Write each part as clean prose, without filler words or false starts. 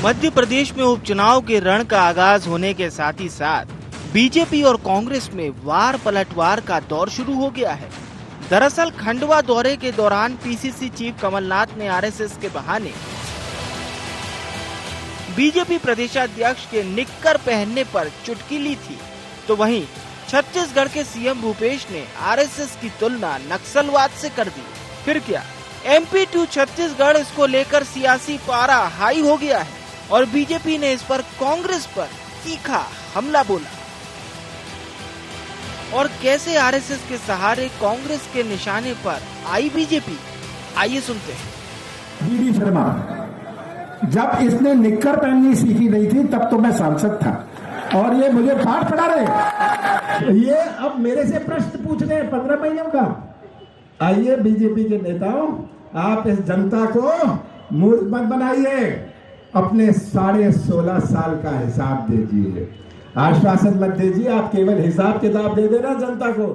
मध्य प्रदेश में उपचुनाव के रण का आगाज होने के साथ ही साथ बीजेपी और कांग्रेस में वार पलटवार का दौर शुरू हो गया है। दरअसल खंडवा दौरे के दौरान पीसीसी चीफ कमलनाथ ने आरएसएस के बहाने बीजेपी प्रदेशाध्यक्ष के निक्कर पहनने पर चुटकी ली थी, तो वहीं छत्तीसगढ़ के सीएम भूपेश ने आरएसएस की तुलना नक्सलवाद से कर दी। फिर क्या, MP 2 छत्तीसगढ़ इसको लेकर सियासी पारा हाई हो गया है और बीजेपी ने इस पर कांग्रेस पर तीखा हमला बोला। और कैसे आरएसएस के सहारे कांग्रेस के निशाने पर आई बीजेपी, आइए सुनते हैं। डी शर्मा, जब इसने निक्कर पहननी सीखी नहीं थी तब तो मैं सांसद था और ये मुझे फाड़ पड़ा रहे। ये अब मेरे से प्रश्न पूछ रहे हैं 15 महीनों का। आइए बीजेपी के नेताओं, आप इस जनता को मूर्ख मत बनाइए, अपने 16.5 साल का हिसाब दीजिए। आश्वासन मत दीजिए, आप केवल हिसाब किताब दे देना जनता को।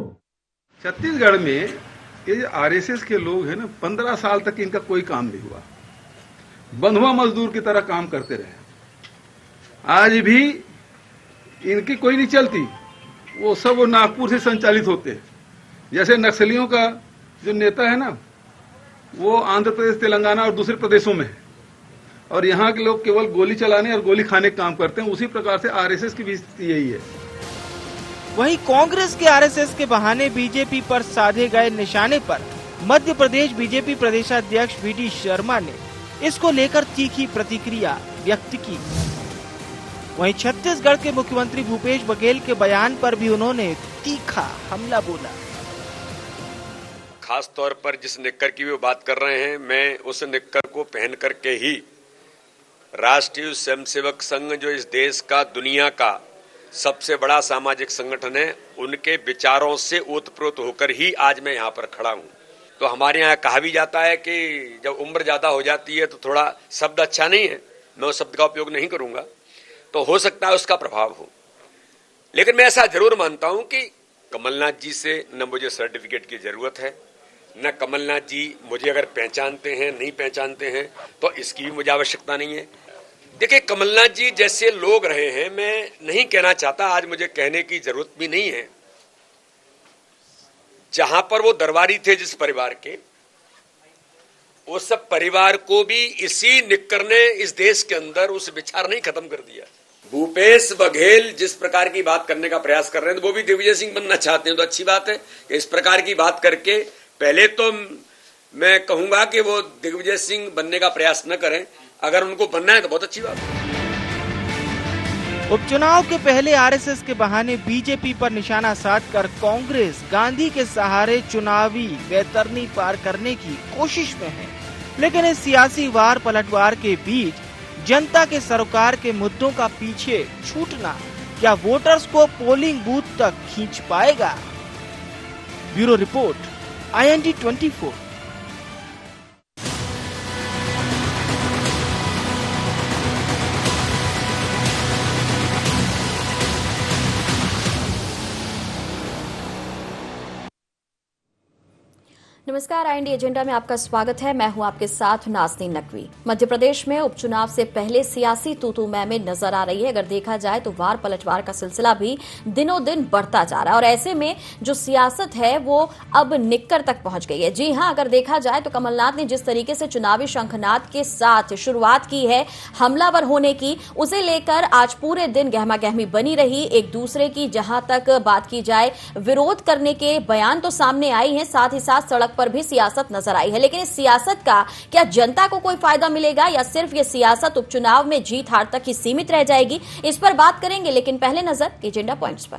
छत्तीसगढ़ में ये आरएसएस के लोग हैं ना, 15 साल तक इनका कोई काम नहीं हुआ, बंधुआ मजदूर की तरह काम करते रहे। आज भी इनकी कोई नहीं चलती, वो सब नागपुर से संचालित होते हैं। जैसे नक्सलियों का जो नेता है ना, वो आंध्र प्रदेश, तेलंगाना और दूसरे प्रदेशों में है और यहाँ के लोग केवल गोली चलाने और गोली खाने का काम करते हैं। उसी प्रकार से आरएसएस की भी स्थिति यही है। वहीं कांग्रेस के आरएसएस के बहाने बीजेपी पर साधे गए निशाने पर मध्य प्रदेश बीजेपी प्रदेशाध्यक्ष VD शर्मा ने इसको लेकर तीखी प्रतिक्रिया व्यक्त की। वहीं छत्तीसगढ़ के मुख्यमंत्री भूपेश बघेल के बयान पर भी उन्होंने तीखा हमला बोला। खास तौर पर जिस निक्कर की वो बात कर रहे हैं, मैं उस निक्कर को पहन करके ही राष्ट्रीय स्वयंसेवक संघ, जो इस देश का, दुनिया का सबसे बड़ा सामाजिक संगठन है, उनके विचारों से ओतप्रोत होकर ही आज मैं यहाँ पर खड़ा हूँ। तो हमारे यहाँ कहा भी जाता है कि जब उम्र ज्यादा हो जाती है तो थोड़ा शब्द अच्छा नहीं है, मैं उस शब्द का उपयोग नहीं करूंगा, तो हो सकता है उसका प्रभाव हो। लेकिन मैं ऐसा जरूर मानता हूं कि कमलनाथ जी से न मुझे सर्टिफिकेट की जरूरत है, न कमलनाथ जी मुझे अगर पहचानते हैं, नहीं पहचानते हैं तो इसकी भी मुझे आवश्यकता नहीं है। देखिए, कमलनाथ जी जैसे लोग रहे हैं, मैं नहीं कहना चाहता, आज मुझे कहने की जरूरत भी नहीं है। जहां पर वो दरबारी थे जिस परिवार के, उस सब परिवार को भी इसी निक्कर ने इस देश के अंदर उस विचार नहीं खत्म कर दिया। भूपेश बघेल जिस प्रकार की बात करने का प्रयास कर रहे हैं, तो वो भी दिग्विजय सिंह बनना चाहते हैं, तो अच्छी बात है कि इस प्रकार की बात करके पहले तो मैं कहूंगा कि वो दिग्विजय सिंह बनने का प्रयास न करें। अगर उनको बनना है तो बहुत अच्छी बात है। उपचुनाव के पहले आरएसएस के बहाने बीजेपी पर निशाना साधकर कांग्रेस गांधी के सहारे चुनावी वैतरणी पार करने की कोशिश में है। लेकिन इस सियासी वार पलटवार के बीच जनता के सरोकार के मुद्दों का पीछे छूटना क्या वोटर्स को पोलिंग बूथ तक खींच पाएगा? Bureau report, IND 24। नमस्कार, IND एजेंडा में आपका स्वागत है। मैं हूं आपके साथ नाज़नीन नकवी। मध्य प्रदेश में उपचुनाव से पहले सियासी तू-तू मैं नजर आ रही है। अगर देखा जाए तो वार पलटवार का सिलसिला भी दिनों दिन बढ़ता जा रहा है और ऐसे में जो सियासत है वो अब निक्कर तक पहुंच गई है। जी हां, अगर देखा जाए तो कमलनाथ ने जिस तरीके से चुनावी शंखनाद के साथ शुरुआत की है हमलावर होने की, उसे लेकर आज पूरे दिन गहमा गहमी बनी रही। एक दूसरे की जहां तक बात की जाए, विरोध करने के बयान तो सामने आई है, साथ ही साथ सड़क पर भी सियासत नजर आई है। लेकिन इस सियासत का क्या जनता को कोई फायदा मिलेगा या सिर्फ ये सियासत उपचुनाव में जीत हार तक ही सीमित रह जाएगी, इस पर बात करेंगे। लेकिन पहले नजर एजेंडा पॉइंट्स पर।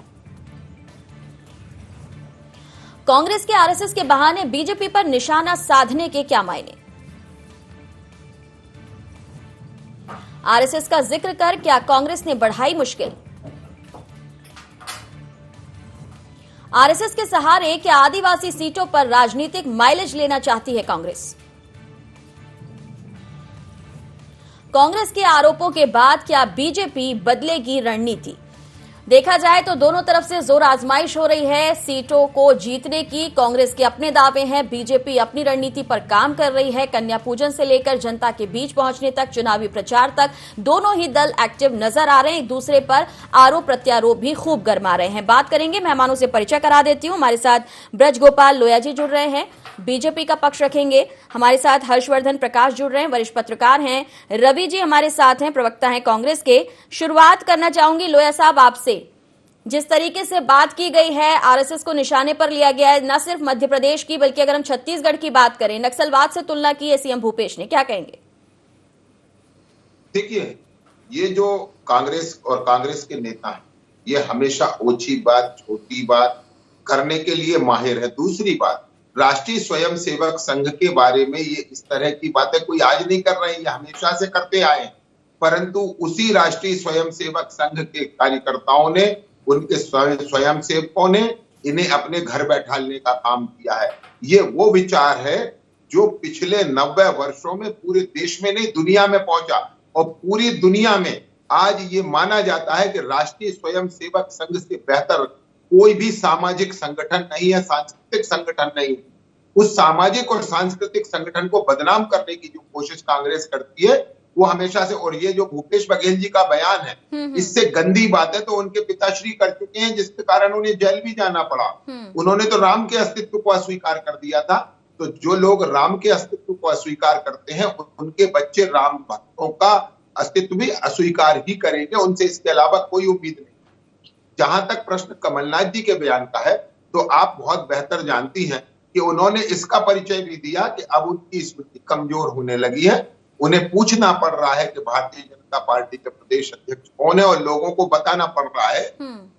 कांग्रेस के आरएसएस के बहाने बीजेपी पर निशाना साधने के क्या मायने? आरएसएस का जिक्र कर क्या कांग्रेस ने बढ़ाई मुश्किल? आरएसएस के सहारे क्या आदिवासी सीटों पर राजनीतिक माइलेज लेना चाहती है कांग्रेस? कांग्रेस के आरोपों के बाद क्या बीजेपी बदलेगी रणनीति? देखा जाए तो दोनों तरफ से जोर आजमाइश हो रही है सीटों को जीतने की। कांग्रेस के अपने दावे हैं, बीजेपी अपनी रणनीति पर काम कर रही है। कन्या पूजन से लेकर जनता के बीच पहुंचने तक, चुनावी प्रचार तक दोनों ही दल एक्टिव नजर आ रहे हैं। एक दूसरे पर आरोप प्रत्यारोप भी खूब गरमा रहे हैं। बात करेंगे, मेहमानों से परिचय करा देती हूं। हमारे साथ ब्रज गोपाल लोया जी जुड़ रहे हैं, बीजेपी का पक्ष रखेंगे। हमारे साथ हर्षवर्धन प्रकाश जुड़ रहे हैं, वरिष्ठ पत्रकार हैं। रवि जी हमारे साथ हैं, प्रवक्ता हैं कांग्रेस के। शुरुआत करना चाहूंगी लोया साहब आपसे। जिस तरीके से बात की गई है, आरएसएस को निशाने पर लिया गया है, न सिर्फ मध्य प्रदेश की बल्कि अगर हम छत्तीसगढ़ की बात करें, नक्सलवाद से तुलना की है सीएम भूपेश ने, क्या कहेंगे? देखिए, ये जो कांग्रेस और कांग्रेस के नेता हैं, ये हमेशा ओछी बात, छोटी बात करने के लिए माहिर है। दूसरी बात, राष्ट्रीय स्वयंसेवक संघ के बारे में ये इस तरह की बातें कोई आज नहीं कर रहे हैं, ये हमेशा से करते आए हैं। परंतु उसी राष्ट्रीय स्वयंसेवक संघ के कार्यकर्ताओं ने, उनके स्वयंसेवकों ने इन्हें अपने घर बैठाने का काम किया है। ये वो विचार है जो पिछले 90 वर्षों में पूरे देश में नहीं, दुनिया में पहुंचा, और पूरी दुनिया में आज ये माना जाता है कि राष्ट्रीय स्वयंसेवक संघ से बेहतर कोई भी सामाजिक संगठन नहीं है, सांस्कृतिक संगठन नहीं। उस सामाजिक और सांस्कृतिक संगठन को बदनाम करने की जो कोशिश कांग्रेस करती है वो हमेशा से, और ये जो भूपेश बघेल जी का बयान है, इससे गंदी बात है। तो उनके पिताश्री कर चुके हैं, जिसके कारण उन्हें जेल भी जाना पड़ा। उन्होंने तो राम के अस्तित्व को अस्वीकार कर दिया था। तो जो लोग राम के अस्तित्व को अस्वीकार करते हैं, उनके बच्चे राम भक्तों का अस्तित्व भी अस्वीकार ही करेंगे, उनसे इसके अलावा कोई उम्मीद नहीं। जहां तक प्रश्न कमलनाथ जी के बयान का है, तो आप बहुत बेहतर जानती हैं कि उन्होंने इसका परिचय भी दिया कि अब उनकी स्मृति कमजोर होने लगी है। उन्हें पूछना पड़ रहा है कि भारतीय जनता पार्टी के प्रदेश अध्यक्ष कौन है, और लोगों को बताना पड़ रहा है।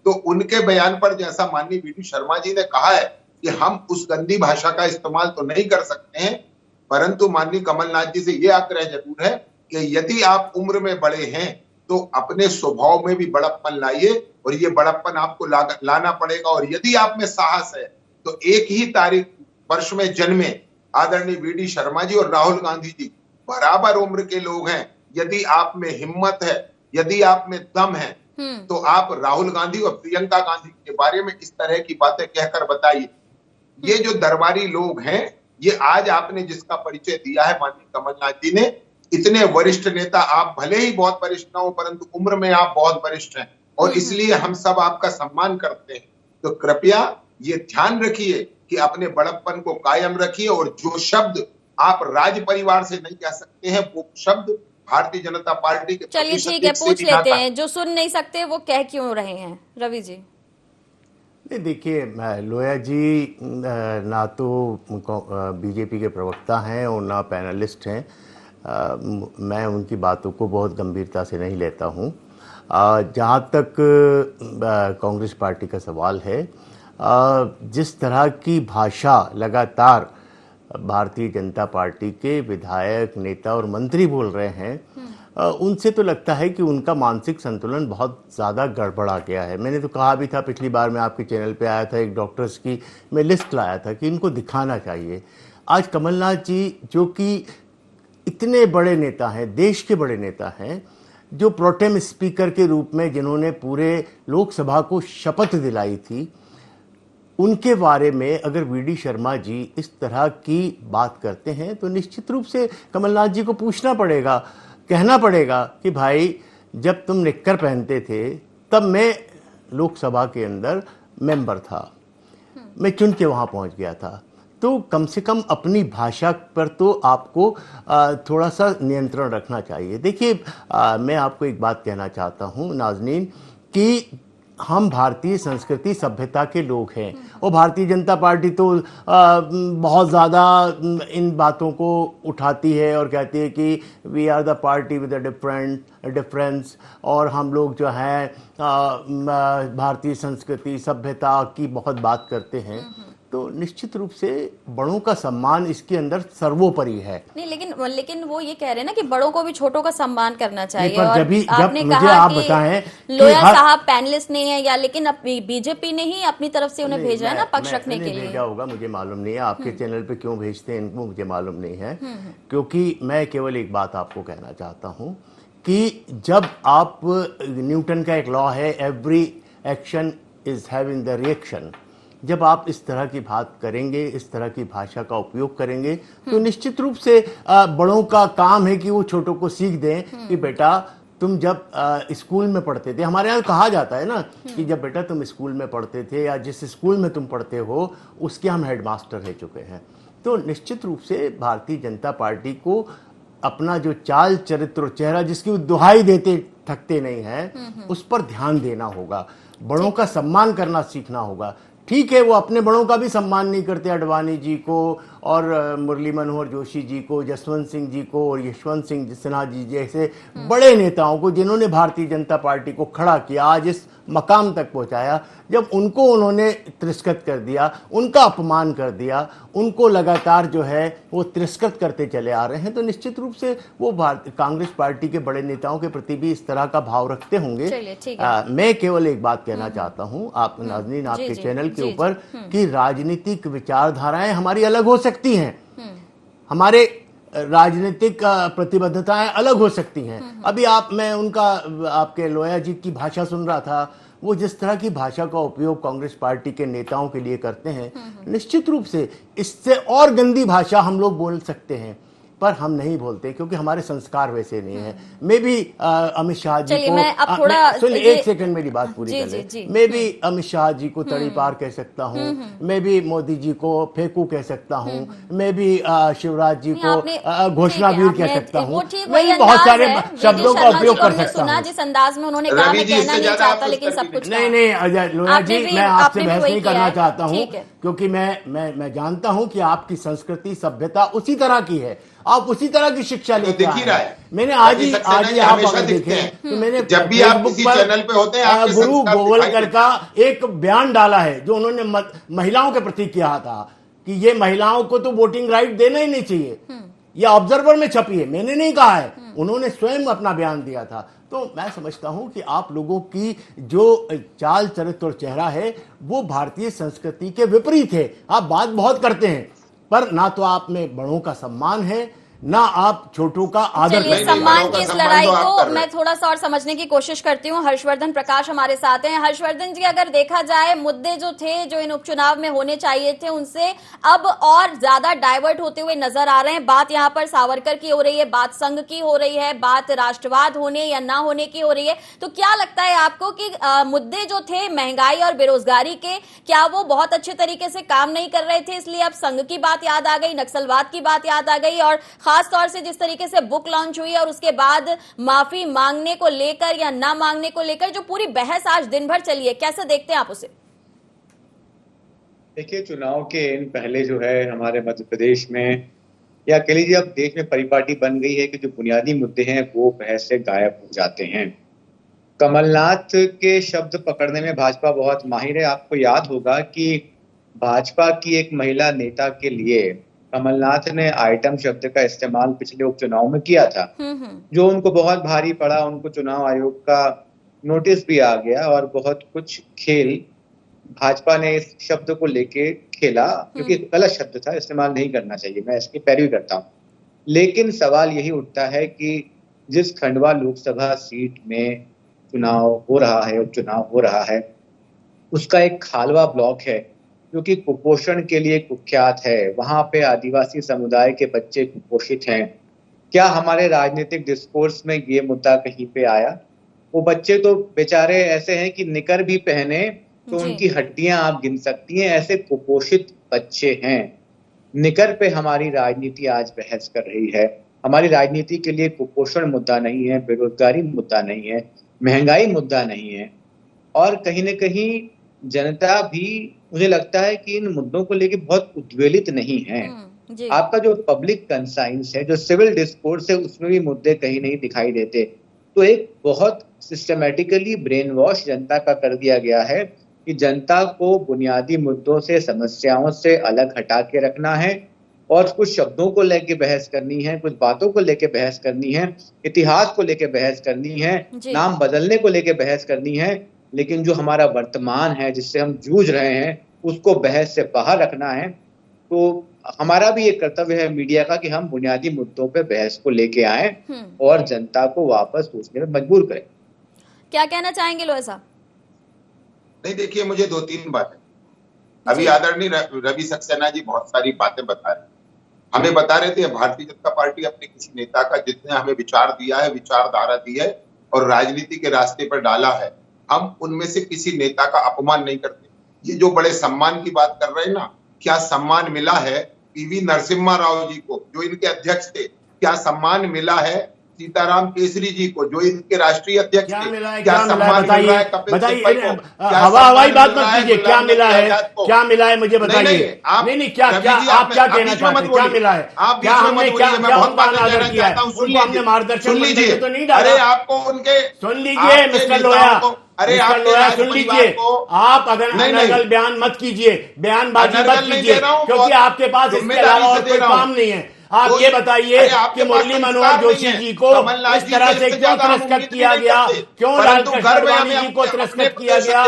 तो उनके बयान पर, जैसा माननीय वी.डी. शर्मा जी ने कहा है कि हम उस गंदी भाषा का इस्तेमाल तो नहीं कर सकते हैं, परंतु माननीय कमलनाथ जी से यह आग्रह जरूर है कि यदि आप उम्र में बड़े हैं तो अपने स्वभाव में भी बड़प्पन लाइए, और ये बड़प्पन आपको लाना पड़ेगा। और यदि आप में साहस है तो एक ही तारीख वर्ष में जन्मे आदरणीय वी.डी. शर्मा जी और राहुल गांधी जी बराबर उम्र के लोग हैं। यदि आप में हिम्मत है, यदि आप में दम है, तो आप राहुल गांधी और प्रियंका गांधी के बारे में इस तरह की बातें कहकर बताइए। ये जो दरबारी लोग हैं, ये आज आपने जिसका परिचय दिया है माननीय कमलनाथ जी ने, इतने वरिष्ठ नेता, आप भले ही बहुत वरिष्ठ ना हो, परंतु उम्र में आप बहुत वरिष्ठ हैं, और इसलिए हम सब आपका सम्मान करते हैं। तो कृपया ये ध्यान रखिए कि अपने बड़प्पन को कायम रखिए, और जो शब्द आप राज परिवार से नहीं कह सकते हैं, वो शब्द भारतीय जनता पार्टी के, चलिए ठीक है, पूछ लेते हैं, जो सुन नहीं सकते वो कह क्यों रहे हैं? रवि जी। देखिए, लोया जी ना तो बीजेपी के प्रवक्ता हैं और ना पैनलिस्ट हैं। मैं उनकी बातों को बहुत गंभीरता से नहीं लेता हूं। जहां तक कांग्रेस पार्टी का सवाल है, जिस तरह की भाषा लगातार भारतीय जनता पार्टी के विधायक, नेता और मंत्री बोल रहे हैं, उनसे तो लगता है कि उनका मानसिक संतुलन बहुत ज़्यादा गड़बड़ा गया है। मैंने तो कहा भी था, पिछली बार मैं आपके चैनल पे आया था, एक डॉक्टर्स की मैं लिस्ट लाया था कि इनको दिखाना चाहिए। आज कमलनाथ जी, जो कि इतने बड़े नेता हैं, देश के बड़े नेता हैं, जो प्रोटेम स्पीकर के रूप में जिन्होंने पूरे लोकसभा को शपथ दिलाई थी, उनके बारे में अगर वी.डी. शर्मा जी इस तरह की बात करते हैं तो निश्चित रूप से कमलनाथ जी को पूछना पड़ेगा, कहना पड़ेगा कि भाई, जब तुम निक्कर पहनते थे तब मैं लोकसभा के अंदर मेंबर था, मैं चुन के वहाँ पहुँच गया था। तो कम से कम अपनी भाषा पर तो आपको थोड़ा सा नियंत्रण रखना चाहिए। देखिए, मैं आपको एक बात कहना चाहता हूँ नाज़नीन, कि हम भारतीय संस्कृति सभ्यता के लोग हैं, और भारतीय जनता पार्टी तो बहुत ज़्यादा इन बातों को उठाती है और कहती है कि we are the party with a difference, और हम लोग जो हैं भारतीय संस्कृति सभ्यता की बहुत बात करते हैं। तो निश्चित रूप से बड़ों का सम्मान इसके अंदर सर्वोपरि है। नहीं, लेकिन वो ये कह रहे हैं ना कि बड़ों को भी छोटों का सम्मान करना चाहिए। और आपने कहा कि लोया साहब पैनलिस्ट नहीं है, या लेकिन बीजेपी ने ही अपनी तरफ से उन्हें भेजा है ना पक्ष रखने के लिए। भेजा होगा, मुझे मालूम नहीं है। आपके चैनल पे क्यों भेजते हैं इनको, मुझे मालूम नहीं है। क्योंकि मैं केवल एक बात आपको कहना चाहता हूँ कि जब आप, न्यूटन का एक लॉ है, every action is having the reaction. जब आप इस तरह की बात करेंगे, इस तरह की भाषा का उपयोग करेंगे, तो निश्चित रूप से बड़ों का काम है कि वो छोटों को सीख दें कि बेटा तुम जब स्कूल में पढ़ते थे, हमारे यहाँ कहा जाता है ना कि जब बेटा तुम स्कूल में पढ़ते थे या जिस स्कूल में तुम पढ़ते हो उसके हम हेडमास्टर रह चुके हैं। तो निश्चित रूप से भारतीय जनता पार्टी को अपना जो चाल चरित्र और चेहरा जिसकी दुहाई देते थकते नहीं है, उस पर ध्यान देना होगा। बड़ों का सम्मान करना सीखना होगा। ठीक है, वो अपने बड़ों का भी सम्मान नहीं करते, अडवाणी जी को और मुरली मनोहर जोशी जी को, जसवंत सिंह जी को और यशवंत सिंह सिन्हा जी जैसे बड़े नेताओं को जिन्होंने भारतीय जनता पार्टी को खड़ा किया, आज इस मकाम तक पहुंचाया, जब उनको उन्होंने तिरस्कृत कर दिया, उनका अपमान कर दिया, उनको लगातार जो है वो तिरस्कृत करते चले आ रहे हैं, तो निश्चित रूप से वो कांग्रेस पार्टी के बड़े नेताओं के प्रति भी इस तरह का भाव रखते होंगे। मैं केवल एक बात कहना चाहता हूं आप नाज़नीन, आपके चैनल के ऊपर, कि राजनीतिक विचारधाराएं हमारी अलग हो सकती हैं, हमारे राजनीतिक प्रतिबद्धताएं अलग हो सकती हैं। अभी मैं उनका आपके लोया जी की भाषा सुन रहा था, वो जिस तरह की भाषा का उपयोग कांग्रेस पार्टी के नेताओं के लिए करते हैं, निश्चित रूप से इससे और गंदी भाषा हम लोग बोल सकते हैं, पर हम नहीं बोलते क्योंकि हमारे संस्कार वैसे नहीं है। मैं भी अमित शाह जी को एक सेकंड मेरी बात पूरी कर ले। मैं भी अमित शाह जी को तड़ी पार कह सकता हूँ, मैं भी मोदी जी को फेंकू कह सकता हूँ, मैं भी शिवराज जी को घोषणावीर कह सकता हूँ, मैं भी बहुत सारे शब्दों का उपयोग कर सकता हूँ। जिस अंदाज में उन्होंने कहा, मैं कहना नहीं चाहता, लेकिन सब कुछ नहीं अजय लोया जी, मैं आपसे बहस नहीं करना चाहता हूँ क्योंकि मैं जानता हूँ कि आपकी संस्कृति सभ्यता उसी तरह की है, आप उसी तरह की शिक्षा लेते हैं। मैंने आज ही आप अगर देखें तो मैंने जब भी आप किसी चैनल पे होते हैं गुरु गोवलकर का एक बयान डाला है जो उन्होंने महिलाओं के प्रति किया था कि ये महिलाओं को तो वोटिंग राइट देना ही नहीं चाहिए। ये ऑब्जर्वर में छपी है, मैंने नहीं कहा है, उन्होंने स्वयं अपना बयान दिया था। तो मैं समझता हूं कि आप लोगों की जो चाल चरित्र और चेहरा है वो भारतीय संस्कृति के विपरीत है। आप बात बहुत करते हैं पर ना तो आप में बड़ों का सम्मान है, ना आप छोटों का आदर। सम्मान की इस लड़ाई को मैं थोड़ा सा और समझने की कोशिश करती हूँ। हर्षवर्धन प्रकाश हमारे साथ हैं। हर्षवर्धन जी, अगर देखा जाए मुद्दे जो थे, जो इन उपचुनाव में होने चाहिए थे, उनसे अब और ज्यादा डाइवर्ट होते हुए नजर आ रहे हैं। बात यहाँ पर सावरकर की हो रही है, बात संघ की हो रही है, बात राष्ट्रवाद होने या ना होने की हो रही है। तो क्या लगता है आपको कि मुद्दे जो थे महंगाई और बेरोजगारी के, क्या वो बहुत अच्छे तरीके से काम नहीं कर रहे थे, इसलिए अब संघ की बात याद आ गई, नक्सलवाद की बात याद आ गई, और खास तौर से जिस तरीके से बुक लॉन्च हुई और उसके बाद माफी मांगने को लेकर या ना मांगने को लेकर जो पूरी बहस आज दिन भर चली है, कैसे देखते हैं आप उसे? देखिए, चुनाव के इन पहले जो है हमारे मध्य प्रदेश में या कह लीजिए अब देश में परिपाटी बन गई है कि जो बुनियादी मुद्दे हैं वो बहस से गायब हो जाते हैं। कमलनाथ के शब्द पकड़ने में भाजपा बहुत माहिर है। आपको याद होगा कि भाजपा की एक महिला नेता के लिए कमलनाथ ने आइटम शब्द का इस्तेमाल पिछले उपचुनाव में किया था, जो उनको बहुत भारी पड़ा। उनको चुनाव आयोग का नोटिस भी आ गया और बहुत कुछ खेल भाजपा ने इस शब्द को लेके खेला, क्योंकि गलत शब्द था, इस्तेमाल नहीं करना चाहिए, मैं इसकी पैरवी करता हूँ। लेकिन सवाल यही उठता है कि जिस खंडवा लोकसभा सीट में चुनाव हो रहा है, उपचुनाव हो रहा है, उसका एक खालवा ब्लॉक है जो कि कुपोषण के लिए कुख्यात है। वहां पे आदिवासी समुदाय के बच्चे कुपोषित हैं। क्या हमारे राजनीतिक डिस्कोर्स में ये मुद्दा कहीं पे आया? वो बच्चे तो बेचारे ऐसे हैं कि निकर भी पहने तो उनकी हड्डियां आप गिन सकती हैं, ऐसे कुपोषित बच्चे हैं। निकर पे हमारी राजनीति आज बहस कर रही है। हमारी राजनीति के लिए कुपोषण मुद्दा नहीं है, बेरोजगारी मुद्दा नहीं है, महंगाई मुद्दा नहीं है, और कहीं न कहीं जनता भी मुझे लगता है कि इन मुद्दों को लेकर बहुत उद्वेलित नहीं है। आपका जो पब्लिक कंसाइंस है, जो सिविल डिस्कोर्स है, उसमें भी मुद्दे कहीं नहीं दिखाई देते। तो एक बहुत सिस्टमैटिकली ब्रेन वॉश जनता का कर दिया गया है कि जनता को बुनियादी मुद्दों से, समस्याओं से अलग हटा के रखना है और कुछ शब्दों को लेके बहस करनी है, कुछ बातों को लेके बहस करनी है, इतिहास को लेके बहस करनी है, नाम बदलने को लेके बहस करनी है। लेकिन जो हमारा वर्तमान है, जिससे हम जूझ रहे हैं, उसको बहस से बाहर रखना है। तो हमारा भी एक कर्तव्य है मीडिया का कि हम बुनियादी मुद्दों पे बहस को लेके आए और जनता को वापस सोचने में मजबूर करें। क्या कहना चाहेंगे लोया साहब? नहीं, देखिए मुझे 2-3 बातें, अभी आदरणीय रवि सक्सेना जी बहुत सारी बातें बता रहे, हमें बता रहे थे भारतीय जनता पार्टी अपने किसी नेता का जितने हमें विचार दिया है, विचारधारा दी है और राजनीति के रास्ते पर डाला है, हम उनमें से किसी नेता का अपमान नहीं करते। ये जो बड़े सम्मान की बात कर रहे हैं ना, क्या सम्मान मिला है पीवी नरसिम्हा राव जी को जो इनके अध्यक्ष थे, क्या सम्मान मिला है सीताराम केसरी जी को जो इनके राष्ट्रीय अध्यक्ष थे, क्या सम्मान मिल रहा है कपिल सिब्बल को, हवाई बात मत कीजिए, क्या मिला है, क्या मिला है मुझे बताइए। नहीं, क्या आप क्या कहना चाहते हैं, क्या मिला है, क्या हमने क्या अनादर किया है, उनको हमने मार्गदर्शन लीजिए तो नहीं डाला। अरे आपको उनके सुन लीजिए मिस्टर लोया, अरे लोया सुन लीजिए, आप अगर बयान मत कीजिए, बयानबाजी मत कीजिए, क्योंकि आपके पास इसके अलावा और कोई काम नहीं है। आप ये बताइए कि मुरली मनोहर जोशी जी को इस तरह से क्यों तिरस्कृत किया गया, क्यों लालकृष्ण आडवाणी जी को तिरस्कृत किया गया,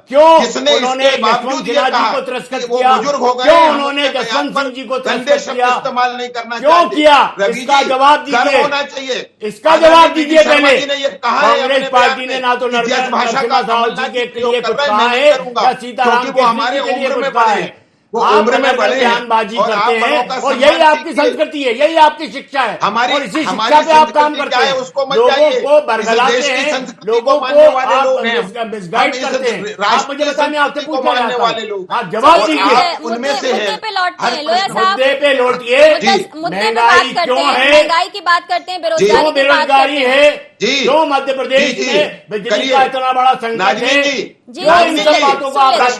क्यों उन्होंने यशवंत सिन्हा जी को तिरस्कृत किया, क्यों उन्होंने जसवंत सिंह जी को तिरस्कृत किया, क्यों किया, इसका जवाब दीजिए, इसका जवाब दीजिए। पहले कांग्रेस पार्टी ने ना तो नरसिम्हा राव जी के लिए कुछ कहा है या सीताराम केसरी के लिए कुछ कहा है। आप बयानबाजी करते हैं और यही आपकी संस्कृति है, यही आपकी शिक्षा है और इसी शिक्षा पे आप काम करते हैं। लोगों को बरगलाते हैं, लोगों को आप मिसगाइड करते हैं। आप मुझे बताइए, मैं आपसे पूछना चाहता हूँ, आप जवाब दीजिए। उनमें से है मुद्दे पे लौटिए, महंगाई क्यों है, महंगाई की बात करते हैं, बेरोजगारी है, जो मध्य प्रदेश में बिजली का इतना बड़ा संकट है, इन सब बातों को आप कर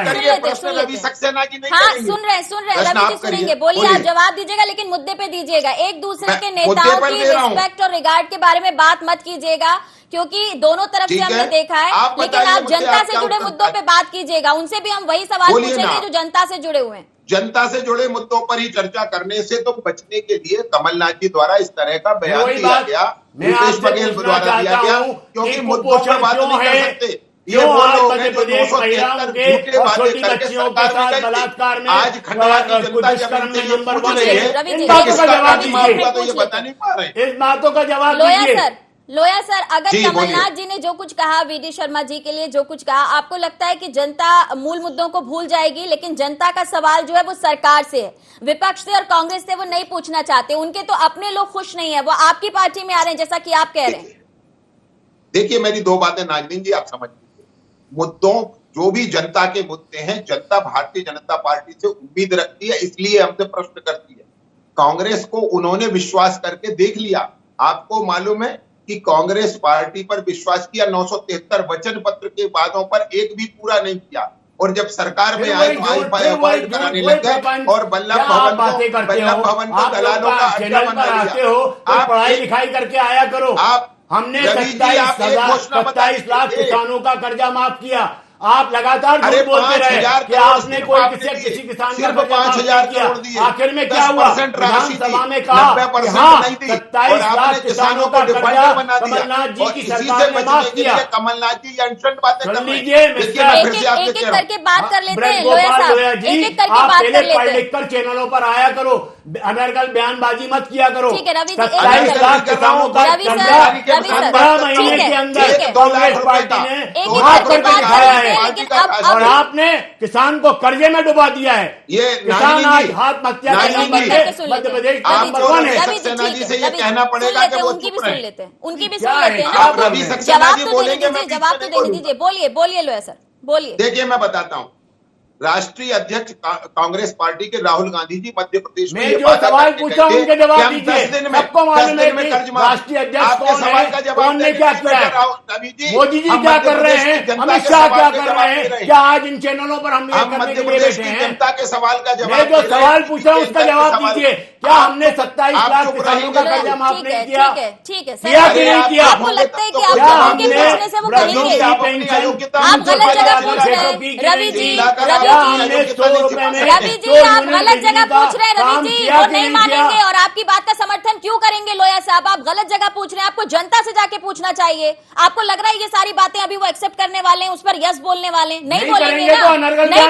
रहे हैं। रवि सक्सेना जी हाँ सुन रहे रवि जी सुनेंगे, बोलिए, आप जवाब दीजिएगा लेकिन मुद्दे पे दीजिएगा। एक दूसरे के नेताओं की रिस्पेक्ट और रिगार्ड के बारे में बात मत कीजिएगा, क्योंकि दोनों तरफ से हमने देखा है, लेकिन आप जनता से जुड़े मुद्दों पे बात कीजिएगा। उनसे भी हम वही सवाल पूछेंगे जो जनता से जुड़े हुए हैं। जनता से जुड़े मुद्दों पर ही चर्चा करने से तो बचने के लिए कमलनाथ जी द्वारा इस तरह का बयान दिया गया, भूपेश बघेल द्वारा दिया गया, क्योंकि मुद्दों पर बात नहीं कर सकते। ये वो लोग हैं जो 273 छोटी बच्चियों के साथ बलात्कार में आज खंडवा की जनता जब नंबर 1 है, इन बातों का जवाब दीजिए, तो ये बता नहीं पा रहे। इस बातों का जवाब दीजिए। लोया सर, अगर कमलनाथ जी ने जो कुछ कहा, वीडी शर्मा जी के लिए जो कुछ कहा, आपको लगता है कि जनता मूल मुद्दों को भूल जाएगी, लेकिन जनता का सवाल जो है वो सरकार से है, विपक्ष से और कांग्रेस से वो नहीं पूछना चाहते, उनके तो अपने लोग खुश नहीं है, वो आपकी पार्टी में आ रहे हैं जैसा कि आप कह रहे हैं। देखिए मेरी 2 बातें नाज़नीन जी आप समझ लीजिए, मुद्दों जो भी जनता के मुद्दे हैं, जनता भारतीय जनता पार्टी से उम्मीद रखती है, इसलिए हमसे प्रश्न करती है। कांग्रेस को उन्होंने विश्वास करके देख लिया। आपको मालूम है कि कांग्रेस पार्टी पर विश्वास किया, 973 वचन पत्र के वादों पर एक भी पूरा नहीं किया, और जब सरकार में आए तो वाईफाई अवॉइड कराने लग गए और वल्लभ भवन को दलालों का अड्डा बना दिया। आप पढ़ाई लिखाई करके आया करो। हमने 27 लाख किसानों का कर्जा माफ किया। आप लगातार झूठ बोलते रहे कि आपने कोई किसी किसान का कर्जा माफ किया। आखिर में क्या हुआ? विधानसभा में कहा कि हाँ 27 लाख किसानों का कर्जा कमलनाथ जी की सरकार ने माफ किया। कमलनाथ जी अनशन बातें कर लीजिए, एक करके बात कर लेते हैं। लोया साहब, एक-एक करके बात कर लेते हैं। पढ़ लिख कर चैनलों पर आया करो, अनर्गल बयानबाजी मत किया करो। ठीक है रवि जी, 27 लाख किसानों का कर्जा 15 महीने के अंदर कांग्रेस पार्टी ने माफ करके दिखाया है, और आपने किसान को कर्जे में डुबा दिया है। ये किसान आज आत्महत्या के नंबर में मध्य प्रदेश नंबर 1 है। सक्सेना जी से ये कहना पड़ेगा कि वो उनकी भी सुन लेते हैं, उनकी भी सुन क्या है? लेते हैं। आप रवि सक्सेना जी बोलेंगे, जवाब तो देने दीजिए, बोलिए लोया सर, बोलिए। देखिए मैं बताता हूँ, राष्ट्रीय अध्यक्ष कांग्रेस पार्टी के राहुल गांधी जी मध्य प्रदेश में जो सवाल पूछा उनके जवाब दीजिए। सबको मालूम है कि राष्ट्रीय अध्यक्ष कौन है, कौन ने क्या किया है। मोदी जी क्या कर रहे हैं, अमित शाह क्या कर रहे हैं, क्या आज इन चैनलों पर हम करने के लिए बैठे हैं? जनता के सवाल का जवाब, मैं जो सवाल पूछा उसका जवाब दीजिए। क्या हमने 27 लाख किसानों का कर्जा माफ नहीं किया? ठीक है किया कि नहीं किया? आपको लगता है कि आप उनके पूछने से वो करेंगे? पेंशन आप गलत जगह पूछ रहे हैं रवि जी। रवि जी आप गलत जगह पूछ रहे हैं। रवि जी वो नहीं मानेंगे और आपकी बात का समर्थन क्यों करेंगे? लोया साहब आप गलत जगह पूछ रहे हैं, आपको जनता से जाके पूछना चाहिए। आपको लग रहा है ये सारी बातें अभी वो एक्सेप्ट करने वाले हैं, उस पर यस बोलने वाले हैं? नहीं बोलेंगे ना, नहीं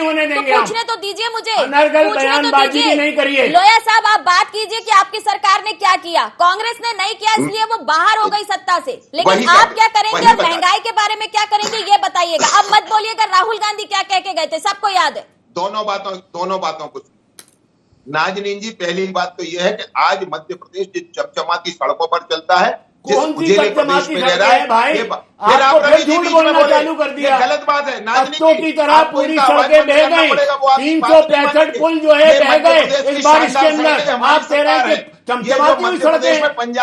बोलेंगे तो पूछने तो दीजिए मुझे, पूछने तो दीजिए। लोया साहब आप बात कीजिए कि आपकी सरकार ने क्या किया। कांग्रेस ने नहीं किया इसलिए वो बाहर हो गई सत्ता से, लेकिन आप क्या करेंगे और महंगाई के बारे में क्या करेंगे ये बताइएगा। अब मत बोलिएगा राहुल गांधी क्या कह के गए थे, सबको याद है। दोनों बातों को नाज़नीन जी, पहली बात तो यह है कि आज मध्य प्रदेश जिस चमचमाती सड़कों पर चलता है, जिस उजिले प्रदेश में रह रहा है भाई, फिर आप रवि जी बीच में बोले, ये गलत बात है। नाज़नीन जी की तरह पूरी सड़कें बह गई, 365 पुल जो है बह गए इस बारिश के अंदर। आप कह रहे हैं चमचमाती हुई सड़कें,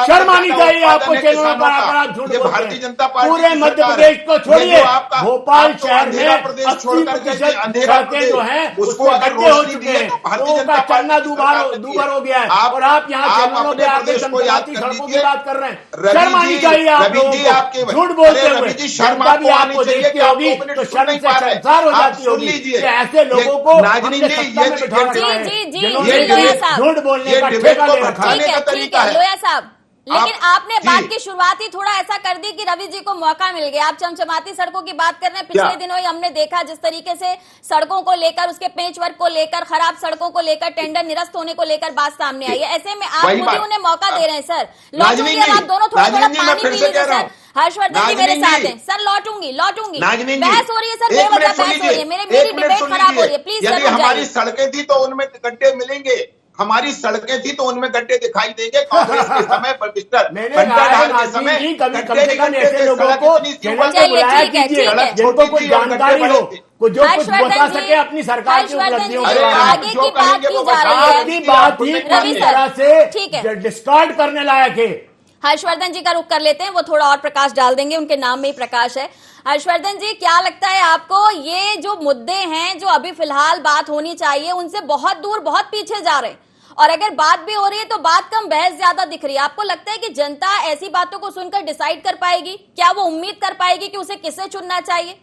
शर्म आनी चाहिए आपको चैनलों पर आकर आप झूठ बोलते भारतीय हैं। जनता पार्टी पूरे मध्य प्रदेश को छोड़िए, भोपाल शहर में 80% 80% सड़कें जो है उसको गड्ढे हो चुके हैं, लोगों का चलना दूभर हो गया है और आप यहाँ चैनलों पे आकर चमचमाती सड़कों की बात कर रहे हैं। शर्म आनी चाहिए आप लोगों को झूठ बोलते हुए। जनता भी आपको देखती होगी तो शर्म से शर्मसार हो जाती होगी कि ऐसे लोगों को हमने सत्ता में बिठा रखा है जिन्होंने झूठ बोलने का ठेका ले रखा है। ठीक है लोया साहब, लेकिन आपने बात की शुरुआत ही थोड़ा ऐसा कर दी कि रवि जी को मौका मिल गया। आप चमचमाती सड़कों की बात कर रहे हैं, पिछले दिनों ही हमने देखा जिस तरीके से सड़कों को लेकर, उसके पेच वर्क को लेकर, खराब सड़कों को लेकर, टेंडर निरस्त होने को लेकर बात सामने आई है। ऐसे में आप खुद ही उन्हें मौका दे रहे हैं। सर लौटूंगी, अब आप दोनों थोड़ा थोड़ा पानी पी लीजिए। सर हर्षवर्धन जी मेरे साथ हैं। सर लौटूंगी, बहस हो रही है सर, बेवजह बहस हो रही है, मेरी डिबेट खराब हो रही है। प्लीज यदि हमारी सड़कें थी तो उनमें गड्ढे मिलेंगे, हमारी सड़कें थी तो उनमें गड्ढे दिखाई देंगे। कांग्रेस के समय पर के समय कम से कम ऐसे लोगों को बुलाया कीजिए जिनको कोई जानकारी हो, जो कुछ बता सके अपनी सरकार की उपलब्धियों के बारे में। आपकी बात ही पूरी तरह से डिस्कार्ड करने लायक है। हर्षवर्धन जी का रुख कर लेते हैं, वो थोड़ा और प्रकाश डाल देंगे, उनके नाम में ही प्रकाश है। हर्षवर्धन जी क्या लगता है आपको, ये जो मुद्दे हैं जो अभी फिलहाल बात होनी चाहिए उनसे बहुत दूर, बहुत पीछे जा रहे हैं, और अगर बात भी हो रही है तो बात कम बहस ज्यादा दिख रही है? आपको लगता है कि जनता ऐसी बातों को सुनकर डिसाइड कर पाएगी? क्या वो उम्मीद कर पाएगी कि उसे किसे चुनना चाहिए?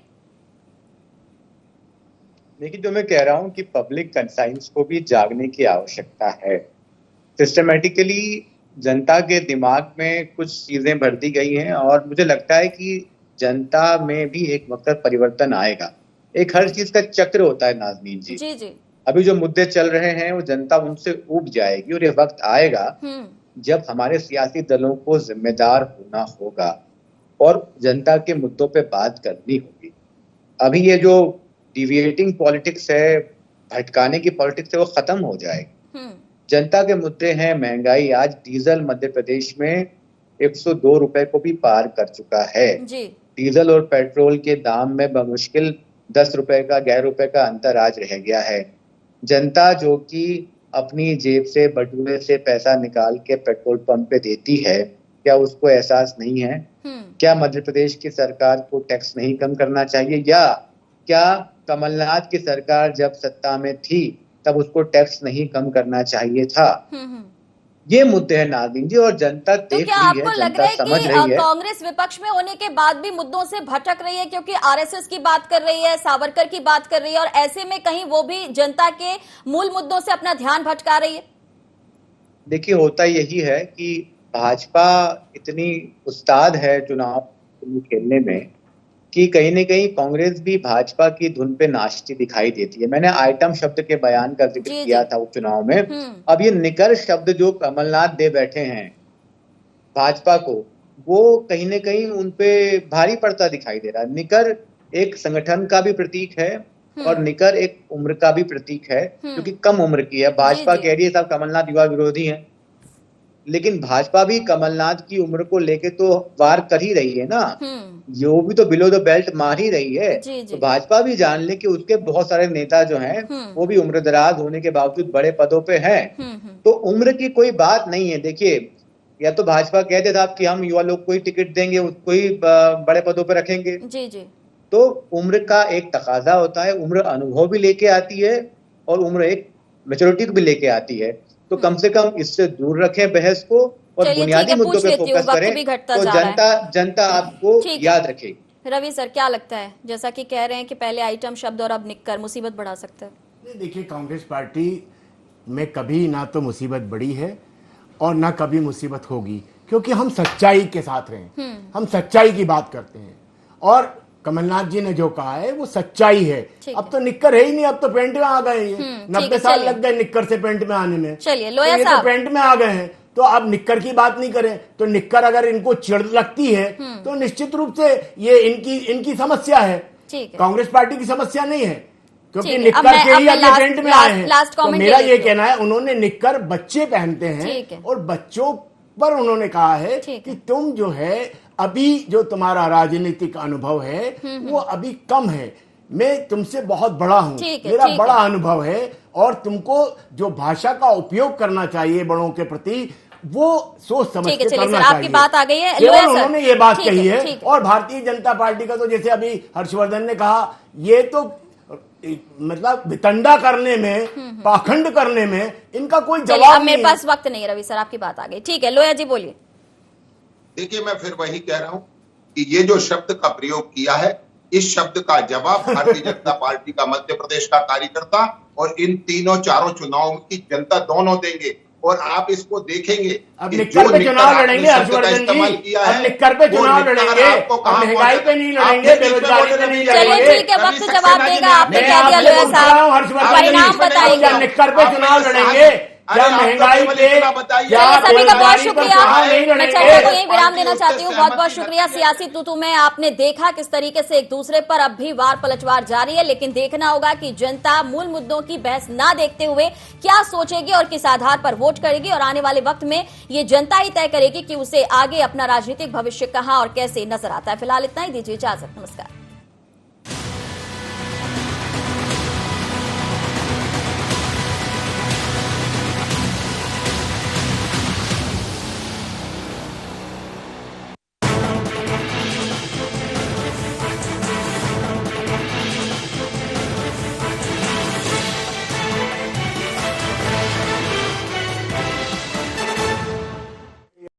देखिए जो मैं कह रहा हूं कि पब्लिक कंसाइंस को भी जागने की आवश्यकता है। सिस्टमेटिकली जनता के दिमाग में कुछ चीजें भर दी गई हैं और मुझे लगता है कि जनता में भी एक वक्त परिवर्तन आएगा। एक हर चीज का चक्र होता है नाज़नीन जी। जी। अभी जो मुद्दे चल रहे हैं वो जनता उनसे ऊब जाएगी और ये वक्त आएगा जब हमारे सियासी दलों को जिम्मेदार होना होगा और जनता के मुद्दों पे बात करनी होगी। अभी ये जो डिविएटिंग पॉलिटिक्स है, भटकाने की पॉलिटिक्स है, वो खत्म हो जाएगी। जनता के मुद्दे हैं महंगाई। आज डीजल मध्य प्रदेश में 102 रुपए को भी पार कर चुका है जी। डीजल और पेट्रोल के दाम में बमुश्किल 10 रुपए का 11 रुपए का अंतर आज रह गया है। जनता जो कि अपनी जेब से बटुए से पैसा निकाल के पेट्रोल पंप पे देती है, क्या उसको एहसास नहीं है? क्या मध्य प्रदेश की सरकार को टैक्स नहीं कम करना चाहिए? या क्या कमलनाथ की सरकार जब सत्ता में थी तब उसको टैक्स नहीं कम करना चाहिए था? ये मुद्दे हैं नाज़नीन जी और जनता देख रही है, जनता समझ रही है। कांग्रेस विपक्ष में होने के बाद भी मुद्दों से भटक रही है, क्योंकि आरएसएस की बात कर रही है, सावरकर की बात कर रही है, और ऐसे में कहीं वो भी जनता के मूल मुद्दों से अपना ध्यान भटका रही है। देखिए होता यही है कि भाजपा इतनी उस्ताद है चुनाव खेलने में कि कहीं न कहीं कांग्रेस भी भाजपा की धुन पे नाचती दिखाई देती है। मैंने आइटम शब्द के बयान का जिक्र किया था उपचुनाव में। अब ये निकर शब्द जो कमलनाथ दे बैठे हैं भाजपा को, वो कहीं न कहीं उनपे भारी पड़ता दिखाई दे रहा है। निकर एक संगठन का भी प्रतीक है और निकर एक उम्र का भी प्रतीक है, क्योंकि कम उम्र की है। भाजपा कह रही है साहब कमलनाथ युवा विरोधी हैं, लेकिन भाजपा भी कमलनाथ की उम्र को लेके तो वार कर ही रही है ना, वो भी तो बिलो द बेल्ट मार ही रही है। तो भाजपा भी जान ले कि उसके बहुत सारे नेता जो हैं वो भी उम्र दराज होने के बावजूद बड़े पदों पे हैं। तो उम्र की कोई बात नहीं है। देखिए या तो भाजपा कहते था कि हम युवा लोग को ही टिकट देंगे, उसको ही बड़े पदों पे रखेंगे। तो उम्र का एक तकाजा होता है, उम्र अनुभव भी लेके आती है और उम्र एक मैच्योरिटी भी लेके आती है। तो कम से कम इससे दूर रखें बहस को और बुनियादी मुद्दों पे फोकस करें तो जनता आपको याद रखेगी। रवि सर, क्या लगता है, जैसा कि कह रहे हैं कि पहले आइटम शब्द और अब निक्कर मुसीबत बढ़ा सकता है? देखिए, कांग्रेस पार्टी में कभी ना तो मुसीबत बढ़ी है और ना कभी मुसीबत होगी, क्योंकि हम सच्चाई के साथ रहे, हम सच्चाई की बात करते हैं और कमलनाथ जी ने जो कहा है वो सच्चाई है। अब तो निक्कर है ही नहीं, अब तो पेंट में आ गए हैं। 90 साल लग गए निक्कर से पेंट में आने में। चलिए लोया साहब, तो पेंट में आ गए हैं, तो अब निक्कर की बात नहीं करें तो निक्कर अगर इनको चिढ़ लगती है तो निश्चित रूप से ये इनकी समस्या है, कांग्रेस पार्टी की समस्या नहीं है, क्योंकि निक्कर से ही अपने पेंट में आए हैं। तो मेरा ये कहना है, उन्होंने निक्कर बच्चे पहनते हैं और बच्चों पर उन्होंने कहा है कि तुम जो है अभी जो तुम्हारा राजनीतिक अनुभव है वो अभी कम है, मैं तुमसे बहुत बड़ा हूं, मेरा बड़ा अनुभव है और तुमको जो भाषा का उपयोग करना चाहिए बड़ों के प्रति वो सोच समझ के करना चाहिए। आपकी बात आ गई है, केवल उन्होंने ये बात कही है। और भारतीय जनता पार्टी का तो जैसे अभी हर्षवर्धन ने कहा, ये तो मतलब वितंडा करने में, पाखंड करने में इनका कोई जवाब नहीं। मेरे पास वक्त नहीं है रवि सर, आपकी बात आ गई। ठीक है, लोया जी बोलिए। देखिए, मैं फिर वही कह रहा हूं कि ये जो शब्द का प्रयोग किया है, इस शब्द का जवाब भारतीय जनता पार्टी का मध्य प्रदेश का कार्यकर्ता और इन तीनों चारों चुनावों की जनता दोनों देंगे और आप इसको देखेंगे। अब निक्कर पे चुनाव लड़ेंगे हर्षवर्धन जी, अब निक्कर पे चुनाव लड़ेंगे, महंगाई पे नहीं लड़ेंगे, बेरोजगारी पे नहीं लड़ेंगे। चलिए ठीक है, वक्त जवाब देगा, आपने कह दिया लोया साहब, परिणाम बताइए। निक्कर पे चुनाव लड़ेंगे क्या महंगाई पे? सभी का बहुत शुक्रिया। मैं चर्चा को यही विराम देना चाहती हूँ। बहुत बहुत शुक्रिया। सियासी तूतू में आपने देखा किस तरीके से एक दूसरे पर अब भी वार पलटवार जारी है, लेकिन देखना होगा कि जनता मूल मुद्दों की बहस ना देखते हुए क्या सोचेगी और किस आधार पर वोट करेगी, और आने वाले वक्त में ये जनता ही तय करेगी कि उसे आगे अपना राजनीतिक भविष्य कहां और कैसे नजर आता है। फिलहाल इतना ही, दीजिए इजाजत, नमस्कार।